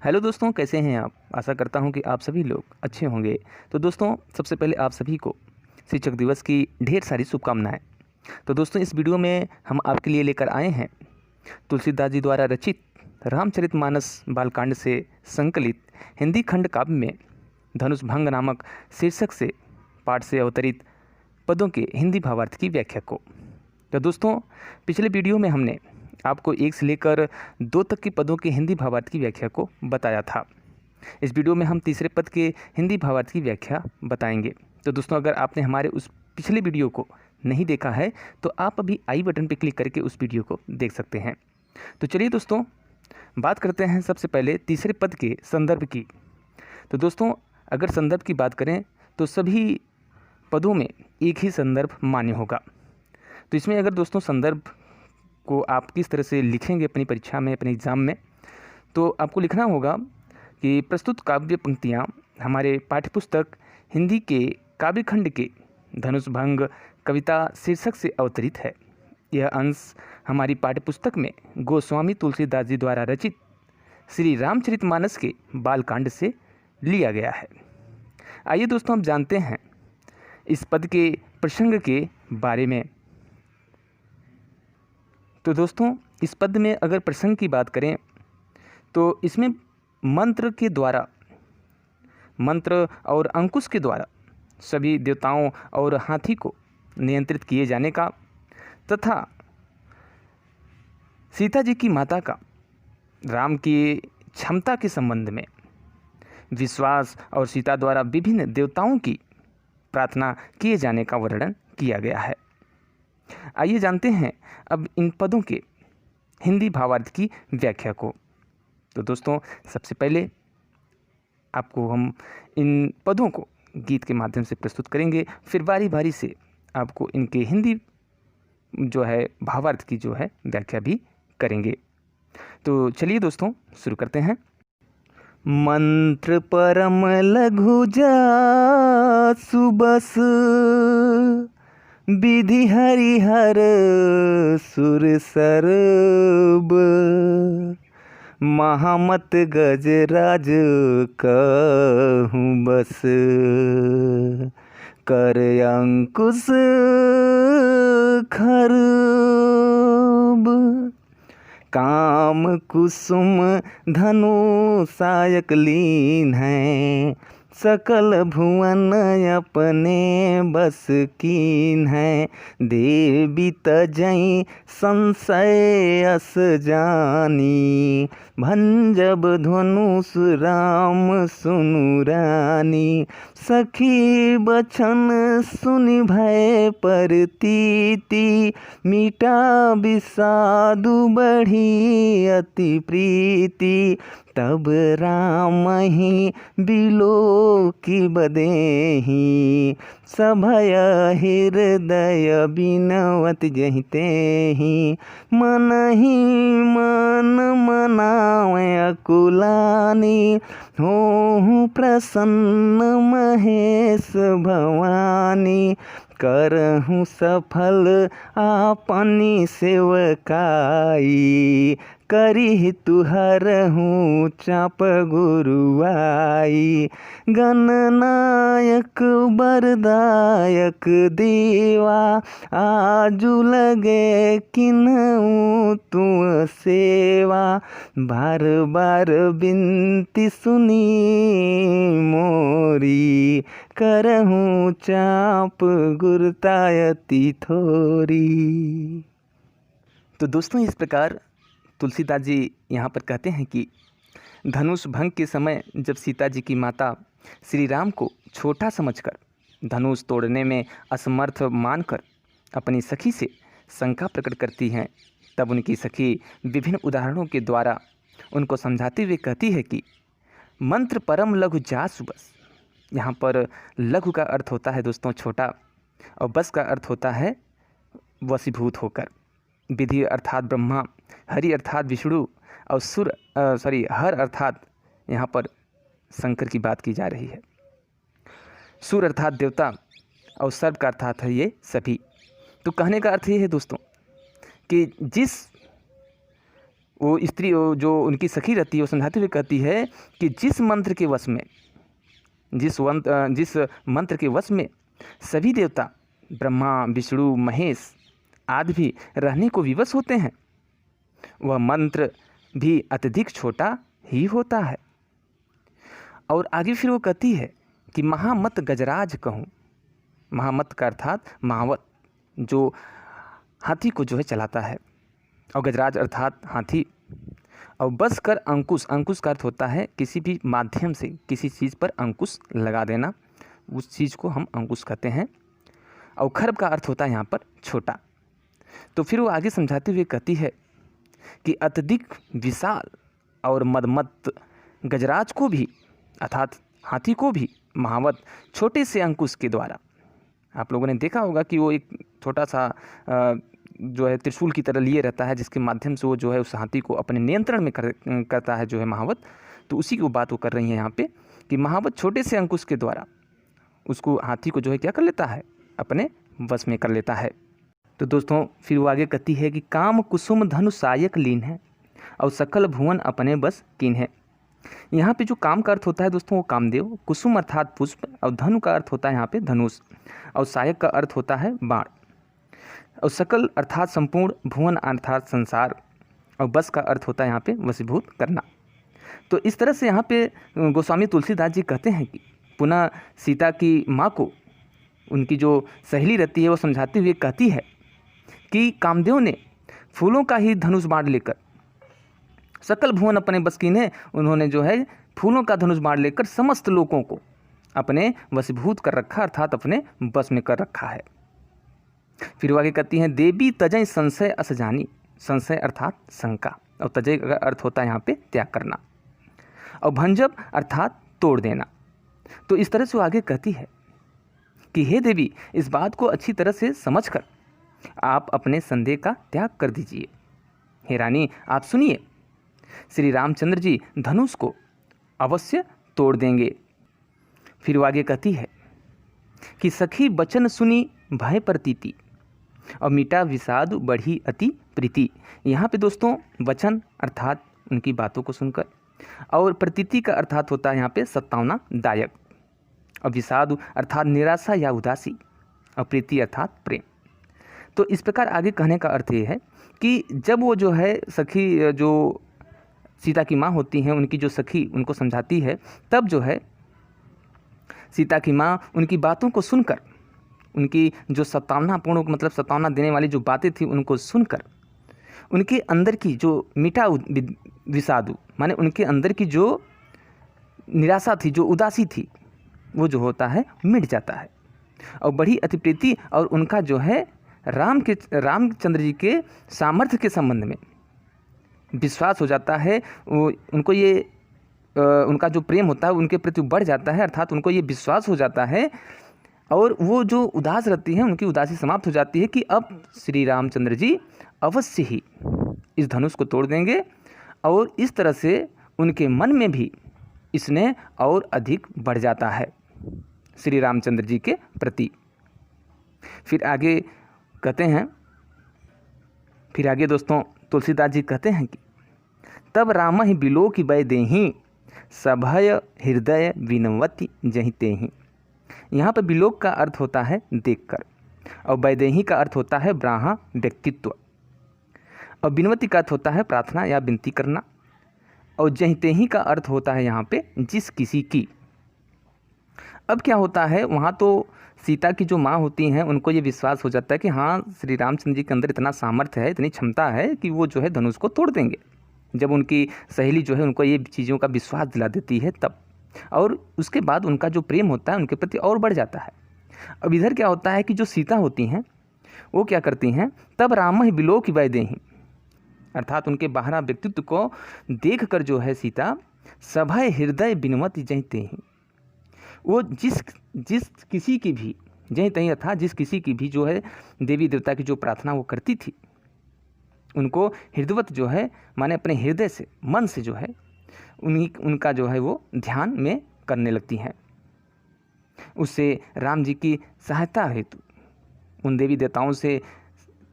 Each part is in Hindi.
हेलो दोस्तों, कैसे हैं आप। आशा करता हूं कि आप सभी लोग अच्छे होंगे। तो दोस्तों, सबसे पहले आप सभी को शिक्षक दिवस की ढेर सारी शुभकामनाएं। तो दोस्तों, इस वीडियो में हम आपके लिए लेकर आए हैं तुलसीदास जी द्वारा रचित रामचरितमानस बालकांड से संकलित हिंदी खंड काव्य में धनुष भंग नामक शीर्षक से पाठ से अवतरित पदों के हिंदी भावार्थ की व्याख्या को। तो दोस्तों, पिछले वीडियो में हमने आपको 1 से लेकर 2 तक के पदों के हिंदी भावार्थ की व्याख्या को बताया था। इस वीडियो में हम तीसरे पद के हिंदी भावार्थ की व्याख्या बताएंगे। तो दोस्तों, अगर आपने हमारे उस पिछले वीडियो को नहीं देखा है तो आप अभी आई बटन पर क्लिक करके उस वीडियो को देख सकते हैं। तो चलिए दोस्तों, बात करते हैं सबसे पहले तीसरे पद के संदर्भ की। तो दोस्तों, अगर संदर्भ की बात करें तो सभी पदों में एक ही संदर्भ मान्य होगा। तो इसमें अगर दोस्तों संदर्भ को आप किस तरह से लिखेंगे अपनी परीक्षा में, अपने एग्ज़ाम में, तो आपको लिखना होगा कि प्रस्तुत काव्य पंक्तियाँ हमारे पाठ्यपुस्तक हिंदी के काव्य खंड के धनुष भंग कविता शीर्षक से अवतरित है। यह अंश हमारी पाठ्यपुस्तक में गोस्वामी तुलसीदास जी द्वारा रचित श्री रामचरितमानस के बालकांड से लिया गया है। आइए दोस्तों, हम जानते हैं इस पद के प्रसंग के बारे में। तो दोस्तों, इस पद में अगर प्रसंग की बात करें तो इसमें मंत्र के द्वारा, मंत्र और अंकुश के द्वारा सभी देवताओं और हाथी को नियंत्रित किए जाने का तथा सीता जी की माता का राम की क्षमता के संबंध में विश्वास और सीता द्वारा विभिन्न देवताओं की प्रार्थना किए जाने का वर्णन किया गया है। आइए जानते हैं अब इन पदों के हिंदी भावार्थ की व्याख्या को। तो दोस्तों, सबसे पहले आपको हम इन पदों को गीत के माध्यम से प्रस्तुत करेंगे, फिर बारी बारी से आपको इनके हिंदी जो है भावार्थ की जो है व्याख्या भी करेंगे। तो चलिए दोस्तों, शुरू करते हैं। मंत्र परम लघु जासु बस, विधि हरिहर सुर सरब, महामत गजराज कहूँ बस, कर अंकुश खरब, काम कुसुम धनु सायक लीन है, सकल भुवन अपने बस कीन है, देवी तजई संशय अस जानी, भंजब धनुष राम सुनु रानी, सखी बचन सुनि भय परतीति, मीटा विषादु बढ़ी अति प्रीति, तब राम ही बिलो की बदेही, सभय हृदय बिनवत जहिते ही, मन ही मन मनावे अकुलानी, हो प्रसन्न महेश भवानी, करहूँ सफल आपनी सेवकाई, करी तुहरहूँ चाप गुरुआई, गणनायक बरदायक देवा, आजु लगे किन्हूँ तू सेवा, बार बार बिनती सुनी मोरी, करहूँ चाप गुरतायति थोरी। तो दोस्तों, इस प्रकार तुलसीदास जी यहाँ पर कहते हैं कि धनुष भंग के समय जब सीता जी की माता श्री राम को छोटा समझकर धनुष तोड़ने में असमर्थ मानकर अपनी सखी से शंका प्रकट करती हैं, तब उनकी सखी विभिन्न उदाहरणों के द्वारा उनको समझाते हुए कहती है कि मंत्र परम लघु जासु बस। यहाँ पर लघु का अर्थ होता है दोस्तों छोटा, और बस का अर्थ होता है वशीभूत होकर। विधि अर्थात ब्रह्मा, हरि अर्थात विष्णु, और हर अर्थात यहाँ पर शंकर की बात की जा रही है। सुर अर्थात देवता, और सर्व का अर्थात है ये सभी। तो कहने का अर्थ ये है दोस्तों कि जिस वो स्त्री जो उनकी सखी रहती है वो समझाते हुए कहती है कि जिस मंत्र के वश में जिस मंत्र के वश में सभी देवता ब्रह्मा विष्णु महेश आदि भी रहने को विवश होते हैं, वह मंत्र भी अत्यधिक छोटा ही होता है। और आगे फिर वो कहती है कि महामत गजराज कहूँ। महामत का अर्थात महावत, जो हाथी को जो है चलाता है, और गजराज अर्थात हाथी। और बस कर अंकुश, अंकुश का अर्थ होता है किसी भी माध्यम से किसी चीज़ पर अंकुश लगा देना, उस चीज़ को हम अंकुश कहते हैं। और खर्ब का अर्थ होता है यहाँ पर छोटा। तो फिर वो आगे समझाते हुए कहती है कि अत्यधिक विशाल और मदमत्त गजराज को भी अर्थात हाथी को भी महावत छोटे से अंकुश के द्वारा, आप लोगों ने देखा होगा कि वो एक छोटा सा जो है त्रिशूल की तरह लिए रहता है, जिसके माध्यम से वो जो है उस हाथी को अपने नियंत्रण में करता है जो है महावत। तो उसी की वो बात वो कर रही है यहाँ पे कि महावत छोटे से अंकुश के द्वारा उसको हाथी को जो है क्या कर लेता है, अपने वश में कर लेता है। तो दोस्तों फिर वो आगे कहती है कि काम कुसुम धनु सायक लीन है और सकल भुवन अपने बस कीन है। यहाँ पे जो काम का अर्थ होता है दोस्तों वो कामदेव, कुसुम अर्थात पुष्प, और धनु का अर्थ होता है यहाँ पे धनुष, और सायक का अर्थ होता है बाण, और सकल अर्थात संपूर्ण, भुवन अर्थात संसार, और बस का अर्थ होता है यहाँ पे वशीभूत करना। तो इस तरह से यहाँ पे गोस्वामी तुलसीदास जी कहते हैं कि पुनः सीता की माँ को उनकी जो सहेली रहती है वो समझाते हुए कहती है कि कामदेव ने फूलों का ही धनुष बाण लेकर सकल भुवन अपने बस कीने, उन्होंने जो है फूलों का धनुष बाण लेकर समस्त लोगों को अपने वशीभूत कर रखा, अर्थात अपने बस में कर रखा है। फिर वो आगे कहती हैं देवी तजय संशय अस जानी, संशय अर्थात शंका, और तजय का अर्थ होता है यहाँ पे त्याग करना, और भंजब अर्थात तोड़ देना। तो इस तरह से वो आगे कहती है कि हे देवी, इस बात को अच्छी तरह से समझकर आप अपने संदेह का त्याग कर दीजिए। हे रानी, आप सुनिए, श्री रामचंद्र जी धनुष को अवश्य तोड़ देंगे। फिर वो आगे कहती है कि सखी बचन सुनी भय प्रतीति और मीठा विषाद बढ़ी अति प्रीति। यहाँ पे दोस्तों वचन अर्थात उनकी बातों को सुनकर, और प्रतीति का अर्थात होता है यहाँ पे सत्तावना दायक, और विषाद अर्थात निराशा या उदासी, और प्रीति अर्थात प्रेम। तो इस प्रकार आगे कहने का अर्थ ये है कि जब वो जो है सखी, जो सीता की माँ होती हैं, उनकी जो सखी उनको समझाती है, तब जो है सीता की माँ उनकी बातों को सुनकर, उनकी जो सतावनापूर्ण मतलब सतावना देने वाली जो बातें थी उनको सुनकर, उनके अंदर की जो मीठा विषादु माने उनके अंदर की जो निराशा थी, जो उदासी थी, वो जो होता है मिट जाता है, और बड़ी अति प्रीति, और उनका जो है रामचंद्र जी के सामर्थ्य के संबंध में विश्वास हो जाता है। उनको ये उनका जो प्रेम होता है उनके प्रति बढ़ जाता है, अर्थात उनको ये विश्वास हो जाता है, और वो जो उदास रहती हैं उनकी उदासी समाप्त हो जाती है कि अब श्री रामचंद्र जी अवश्य ही इस धनुष को तोड़ देंगे, और इस तरह से उनके मन में भी इसने और अधिक बढ़ जाता है श्री रामचंद्र जी के प्रति। फिर आगे कहते हैं, फिर आगे दोस्तों तुलसीदास जी कहते हैं कि तब राम ही बिलो की वै देही सभय हृदय विनवती जही तेहि। यहाँ पर बिलोक का अर्थ होता है देखकर, और वैदेही का अर्थ होता है ब्राह्मण व्यक्तित्व, और बिनवती का अर्थ होता है प्रार्थना या विनती करना, और जहितेही का अर्थ होता है यहाँ पे जिस किसी की। अब क्या होता है, वहाँ तो सीता की जो माँ होती हैं उनको ये विश्वास हो जाता है कि हाँ श्री रामचंद्र जी के अंदर इतना सामर्थ्य है, इतनी क्षमता है कि वो जो है धनुष को तोड़ देंगे। जब उनकी सहेली जो है उनको ये चीज़ों का विश्वास दिला देती है तब, और उसके बाद उनका जो प्रेम होता है उनके प्रति और बढ़ जाता है। अब इधर क्या होता है कि जो सीता होती हैं वो क्या करती हैं, तब राम ही बिलो की वै देही, अर्थात उनके बाहरा व्यक्तित्व को देख कर जो है सीता सभय हृदय बिनवती जही तेहि, वो जिस किसी की भी जहीं तहीं अर्थात जिस किसी की भी जो है देवी देवता की जो प्रार्थना वो करती थी, उनको हृदयवत जो है माने अपने हृदय से, मन से जो है उनका जो है वो ध्यान में करने लगती हैं। उससे राम जी की सहायता हेतु उन देवी देवताओं से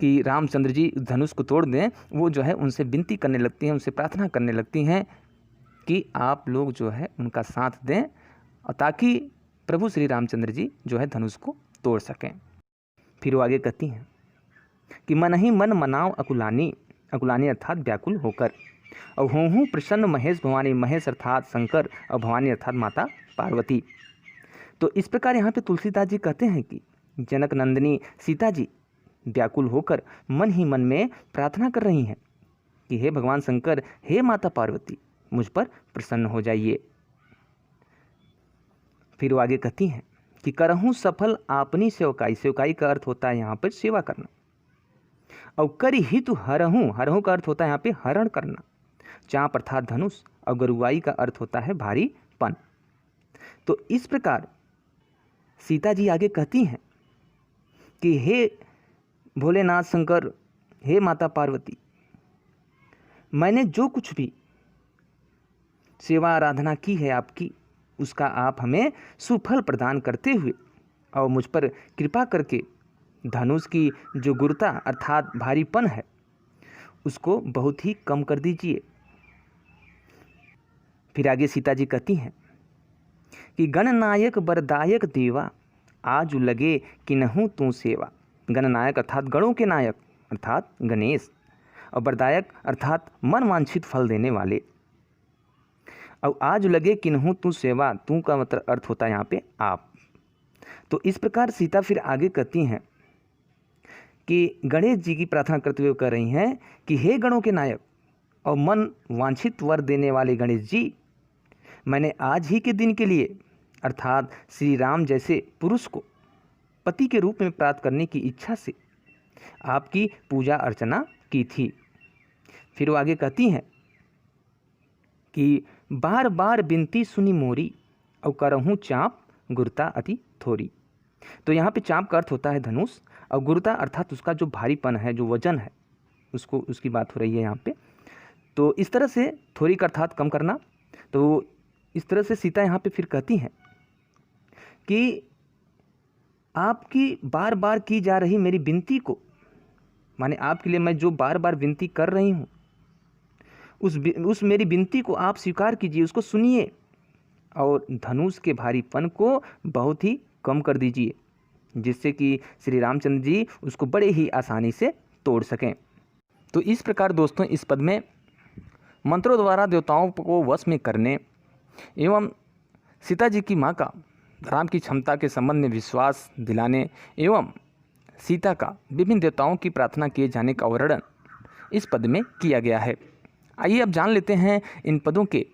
कि रामचंद्र जी धनुष को तोड़ दें, वो जो है उनसे विनती करने लगती हैं, उनसे प्रार्थना करने लगती हैं कि आप लोग जो है उनका साथ दें और ताकि प्रभु श्री रामचंद्र जी जो है धनुष को तोड़ सकें। फिर वो आगे कहती हैं कि मन ही मन मनाओ अकुलानी, अकुलानी अर्थात व्याकुल होकर, और हूँ प्रसन्न महेश भवानी, महेश अर्थात शंकर और भवानी अर्थात माता पार्वती। तो इस प्रकार यहाँ पे तुलसीदास जी कहते हैं कि जनक नंदिनी सीता जी व्याकुल होकर मन ही मन में प्रार्थना कर रही हैं कि हे भगवान शंकर, हे माता पार्वती, मुझ पर प्रसन्न हो जाइए। फिर वो आगे कहती हैं कि करहूँ सफल आपनी सेवकाई, सेवकाई का अर्थ होता है यहाँ पर सेवा करना, और करी हितु हरहूँ, हरहूँ का अर्थ होता है यहाँ पे हरण करना, चाँप अर्थात धनुष, और गरुवाई का अर्थ होता है भारीपन। तो इस प्रकार सीता जी आगे कहती हैं कि हे भोलेनाथ शंकर, हे माता पार्वती, मैंने जो कुछ भी सेवा आराधना की है आपकी, उसका आप हमें सुफल प्रदान करते हुए और मुझ पर कृपा करके धनुष की जो गुरुता अर्थात भारीपन है उसको बहुत ही कम कर दीजिए। फिर आगे सीता जी कहती हैं कि गणनायक बरदायक देवा, आज लगे किन्हूँ तू सेवा। गणनायक अर्थात गणों के नायक अर्थात गणेश, और बरदायक अर्थात मन वांछित फल देने वाले, और आज लगे किन्हूँ तू सेवा, तू का मतलब अर्थ होता है यहाँ पे आप। तो इस प्रकार सीता फिर आगे कहती हैं कि गणेश जी की प्रार्थना करते हुए कह रही हैं कि हे गणों के नायक और मन वांछित वर देने वाले गणेश जी, मैंने आज ही के दिन के लिए अर्थात श्री राम जैसे पुरुष को पति के रूप में प्राप्त करने की इच्छा से आपकी पूजा अर्चना की थी। फिर वो आगे कहती हैं कि बार बार बिनती सुनी मोरी, और करहूँ चाँप गुरुता अति थोरी। तो यहाँ पे चाँप का अर्थ होता है धनुष, और गुरुता अर्थात उसका जो भारीपन है, जो वजन है, उसको उसकी बात हो रही है यहाँ पे। तो इस तरह से थोरी का अर्थात कम करना। तो इस तरह से सीता यहाँ पे फिर कहती हैं कि आपकी बार बार की जा रही मेरी विनती को, माने आपके लिए मैं जो बार बार विनती कर रही हूँ, उस मेरी विनती को आप स्वीकार कीजिए, उसको सुनिए, और धनुष के भारीपन को बहुत ही कम कर दीजिए, जिससे कि श्री रामचंद्र जी उसको बड़े ही आसानी से तोड़ सकें। तो इस प्रकार दोस्तों इस पद में मंत्रों द्वारा देवताओं को वश में करने एवं सीता जी की माँ का राम की क्षमता के संबंध में विश्वास दिलाने एवं सीता का विभिन्न देवताओं की प्रार्थना किए जाने का वर्णन इस पद में किया गया है। आइए अब जान लेते हैं इन पदों के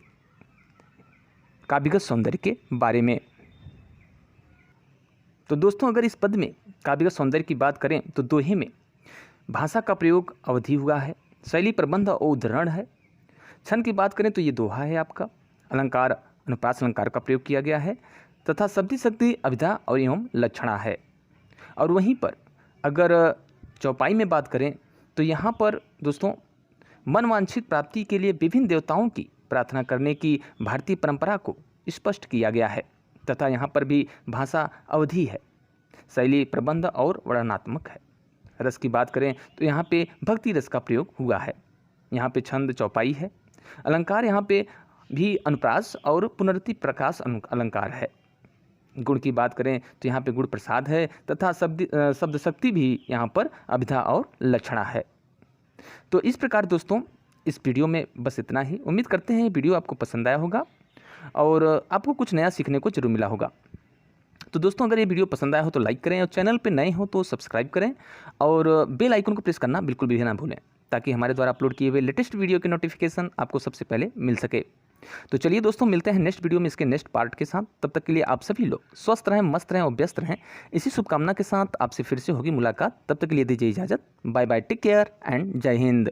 काव्यगत सौंदर्य के बारे में। तो दोस्तों अगर इस पद में काव्यगत सौंदर्य की बात करें तो दोहे में भाषा का प्रयोग अवधि हुआ है, शैली प्रबंध और उद्धरण है। छंद की बात करें तो ये दोहा है आपका, अलंकार अनुप्रास अलंकार का प्रयोग किया गया है, तथा शब्दी शक्ति अभिधा और एवं लक्षणा है। और वहीं पर अगर चौपाई में बात करें तो यहाँ पर दोस्तों मनवांछित प्राप्ति के लिए विभिन्न देवताओं की प्रार्थना करने की भारतीय परंपरा को स्पष्ट किया गया है, तथा यहाँ पर भी भाषा अवधि है, शैली प्रबंध और वर्णनात्मक है। रस की बात करें तो यहाँ पे भक्ति रस का प्रयोग हुआ है, यहाँ पे छंद चौपाई है। अलंकार यहाँ पे भी अनुप्रास और पुनरुक्ति प्रकाश अलंकार है। गुण की बात करें तो यहाँ पे गुण प्रसाद है, तथा शब्द शक्ति भी यहाँ पर अभिधा और लक्षणा है। तो इस प्रकार दोस्तों इस वीडियो में बस इतना ही। उम्मीद करते हैं वीडियो आपको पसंद आया होगा और आपको कुछ नया सीखने को जरूर मिला होगा। तो दोस्तों अगर ये वीडियो पसंद आया हो तो लाइक करें, और चैनल पे नए हो तो सब्सक्राइब करें, और बेल आइकन को प्रेस करना बिल्कुल भी ना भूलें, ताकि हमारे द्वारा अपलोड किए हुए लेटेस्ट वीडियो के नोटिफिकेशन आपको सबसे पहले मिल सके। तो चलिए दोस्तों मिलते हैं नेक्स्ट वीडियो में इसके नेक्स्ट पार्ट के साथ। तब तक के लिए आप सभी लोग स्वस्थ रहें, मस्त रहें और व्यस्त रहें। इसी शुभकामना के साथ आपसे फिर से होगी मुलाकात। तब तक के लिए दीजिए इजाज़त। Bye bye, take care and जय हिंद।